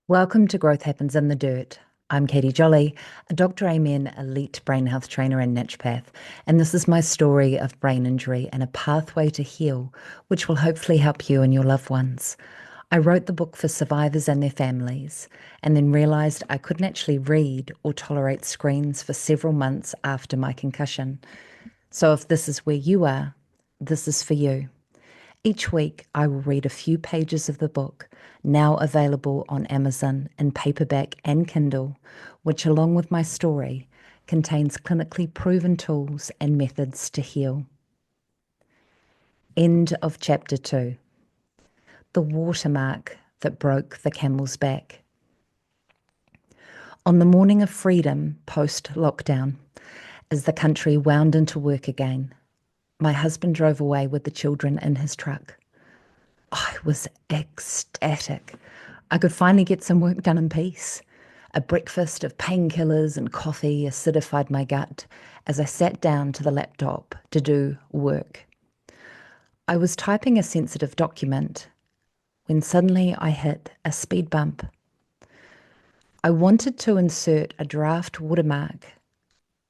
Welcome to Growth Happens in the Dirt. I'm Katie Jolly, a Dr. Amen elite brain health trainer and naturopath, and this is my story of brain injury and a pathway to heal, which will hopefully help you and your loved ones. I wrote the book for survivors and their families, and then realised I couldn't actually read or tolerate screens for several months after my concussion. So if this is where you are, this is for you. Each week, I will read a few pages of the book, now available on Amazon in paperback and Kindle, which, along with my story, contains clinically proven tools and methods to heal. End of chapter 2. The watermark that broke the camel's back. On the morning of freedom post-lockdown, as the country wound into work again, my husband drove away with the children in his truck. I was ecstatic. I could finally get some work done in peace. A breakfast of painkillers and coffee acidified my gut as I sat down to the laptop to do work. I was typing a sensitive document when suddenly I hit a speed bump. I wanted to insert a draft watermark,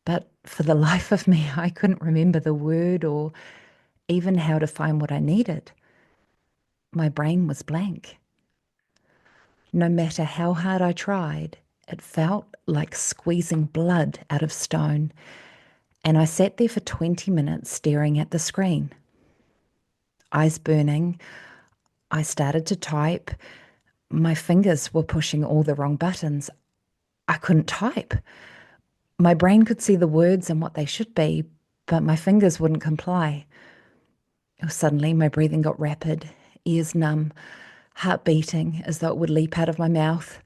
but for the life of me, I couldn't remember the word or even how to find what I needed. My brain was blank. No matter how hard I tried, it felt like squeezing blood out of stone, and I sat there for 20 minutes staring at the screen. Eyes burning, I started to type. My fingers were pushing all the wrong buttons. I couldn't type. My brain could see the words and what they should be, but my fingers wouldn't comply. Suddenly, my breathing got rapid, ears numb, heart beating as though it would leap out of my mouth.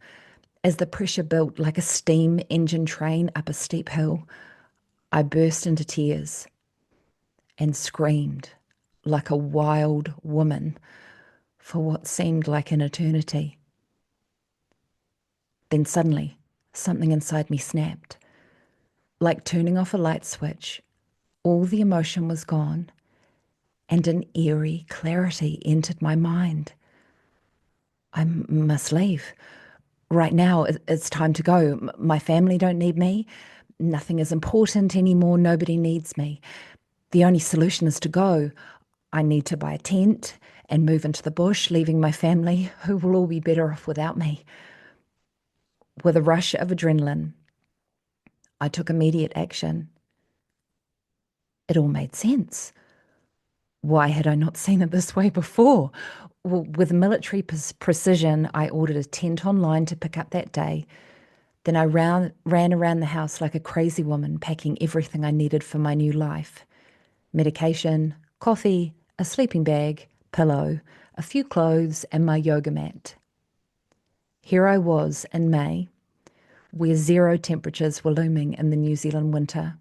As the pressure built like a steam engine train up a steep hill, I burst into tears and screamed like a wild woman for what seemed like an eternity. Then suddenly, something inside me snapped. Like turning off a light switch, all the emotion was gone, and an eerie clarity entered my mind. I must leave. Right now, it's time to go. My family don't need me. Nothing is important anymore. Nobody needs me. The only solution is to go. I need to buy a tent and move into the bush, leaving my family, who will all be better off without me. With a rush of adrenaline, I took immediate action. It all made sense. Why had I not seen it this way before? Well, with military precision, I ordered a tent online to pick up that day. Then I ran around the house like a crazy woman, packing everything I needed for my new life. Medication, coffee, a sleeping bag, pillow, a few clothes, and my yoga mat. Here I was in May, where zero temperatures were looming in the New Zealand winter,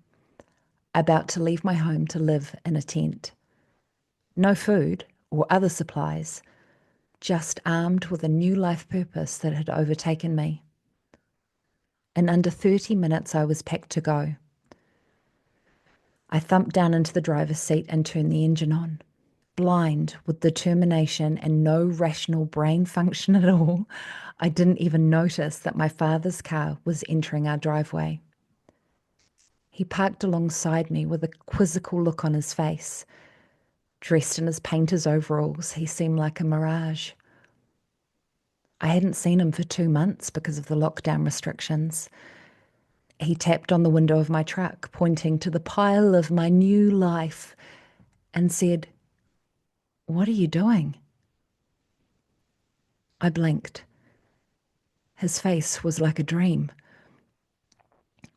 about to leave my home to live in a tent. No food or other supplies, just armed with a new life purpose that had overtaken me. In under 30 minutes, I was packed to go. I thumped down into the driver's seat and turned the engine on. Blind with determination and no rational brain function at all, I didn't even notice that my father's car was entering our driveway. He parked alongside me with a quizzical look on his face. Dressed in his painter's overalls, he seemed like a mirage. I hadn't seen him for 2 months because of the lockdown restrictions. He tapped on the window of my truck, pointing to the pile of my new life, and said, "What are you doing?" I blinked. His face was like a dream.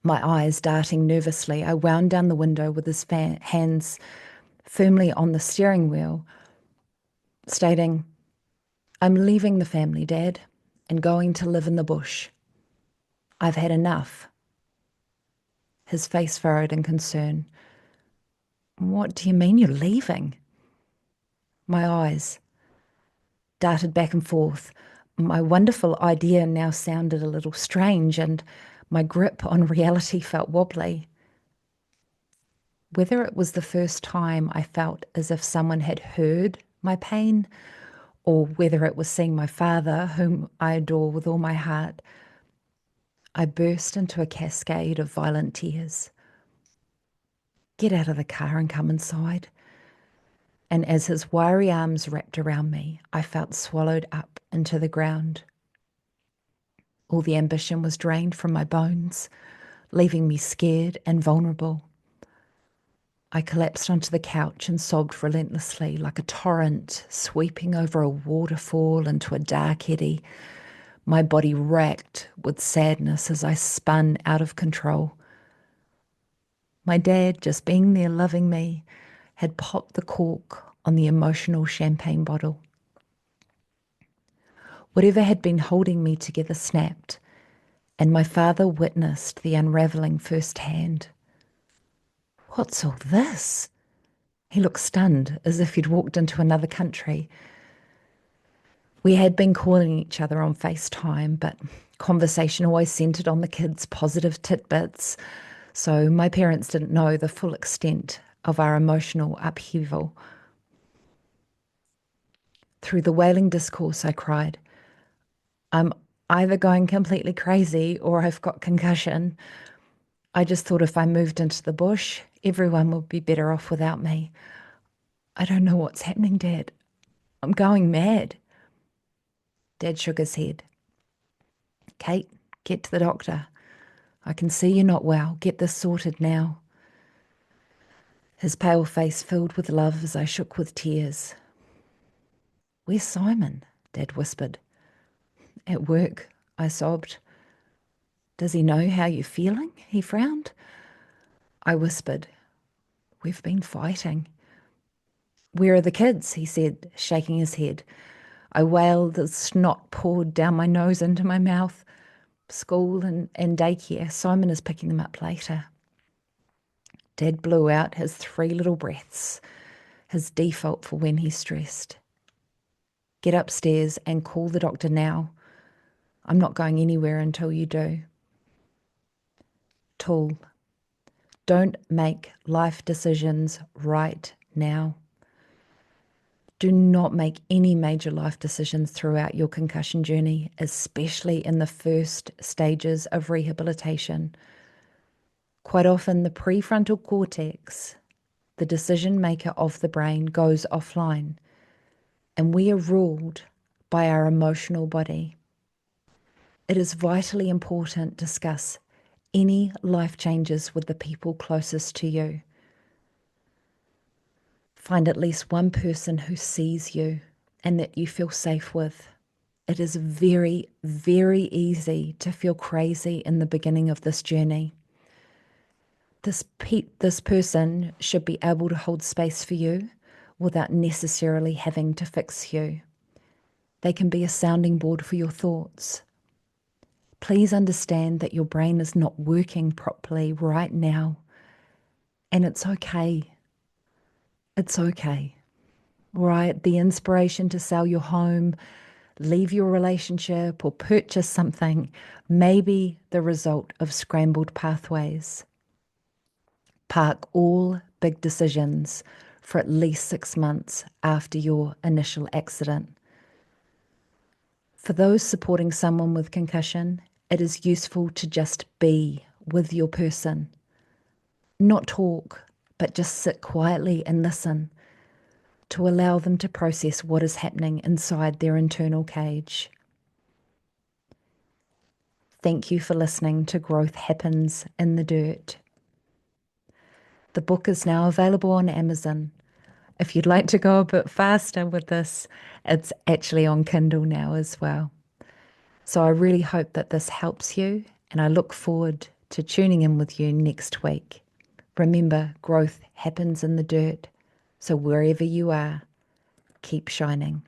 My eyes darting nervously, I wound down the window with his hands firmly on the steering wheel, stating, "I'm leaving the family, Dad, and going to live in the bush. I've had enough." His face furrowed in concern. "What do you mean you're leaving?" My eyes darted back and forth. My wonderful idea now sounded a little strange, and my grip on reality felt wobbly. Whether it was the first time I felt as if someone had heard my pain, or whether it was seeing my father, whom I adore with all my heart, I burst into a cascade of violent tears. Get out of the car and come inside. And as his wiry arms wrapped around me, I felt swallowed up into the ground. All the ambition was drained from my bones, leaving me scared and vulnerable. I collapsed onto the couch and sobbed relentlessly like a torrent sweeping over a waterfall into a dark eddy, my body racked with sadness as I spun out of control. My dad, just being there loving me, had popped the cork on the emotional champagne bottle. Whatever had been holding me together snapped, and my father witnessed the unravelling firsthand. What's all this? He looked stunned, as if he'd walked into another country. We had been calling each other on FaceTime, but conversation always centred on the kids' positive tidbits, so my parents didn't know the full extent of our emotional upheaval. Through the wailing discourse, I cried, I'm either going completely crazy or I've got concussion. I just thought if I moved into the bush, everyone would be better off without me. I don't know what's happening, Dad. I'm going mad. Dad shook his head. Kate, get to the doctor. I can see you're not well. Get this sorted now. His pale face filled with love as I shook with tears. Where's Simon? Dad whispered. At work, I sobbed. Does he know how you're feeling? He frowned. I whispered. We've been fighting. Where are the kids? He said, shaking his head. I wailed as snot poured down my nose into my mouth. School and daycare. Simon is picking them up later. Dad blew out his 3 little breaths, his default for when he's stressed. Get upstairs and call the doctor now. I'm not going anywhere until you do. Tool. Don't make life decisions right now. Do not make any major life decisions throughout your concussion journey, especially in the first stages of rehabilitation. Quite often, the prefrontal cortex, the decision maker of the brain, goes offline, and we are ruled by our emotional body. It is vitally important to discuss any life changes with the people closest to you. Find at least one person who sees you and that you feel safe with. It is very, very easy to feel crazy in the beginning of this journey. This person should be able to hold space for you without necessarily having to fix you. They can be a sounding board for your thoughts. Please understand that your brain is not working properly right now, and it's okay. It's okay. Right? The inspiration to sell your home, leave your relationship, or purchase something may be the result of scrambled pathways. Park all big decisions for at least 6 months after your initial accident. For those supporting someone with concussion, it is useful to just be with your person. Not talk, but just sit quietly and listen to allow them to process what is happening inside their internal cage. Thank you for listening to Growth Happens in the Dirt. The book is now available on Amazon. If you'd like to go a bit faster with this, it's actually on Kindle now as well. So I really hope that this helps you, and I look forward to tuning in with you next week. Remember, growth happens in the dirt. So wherever you are, keep shining.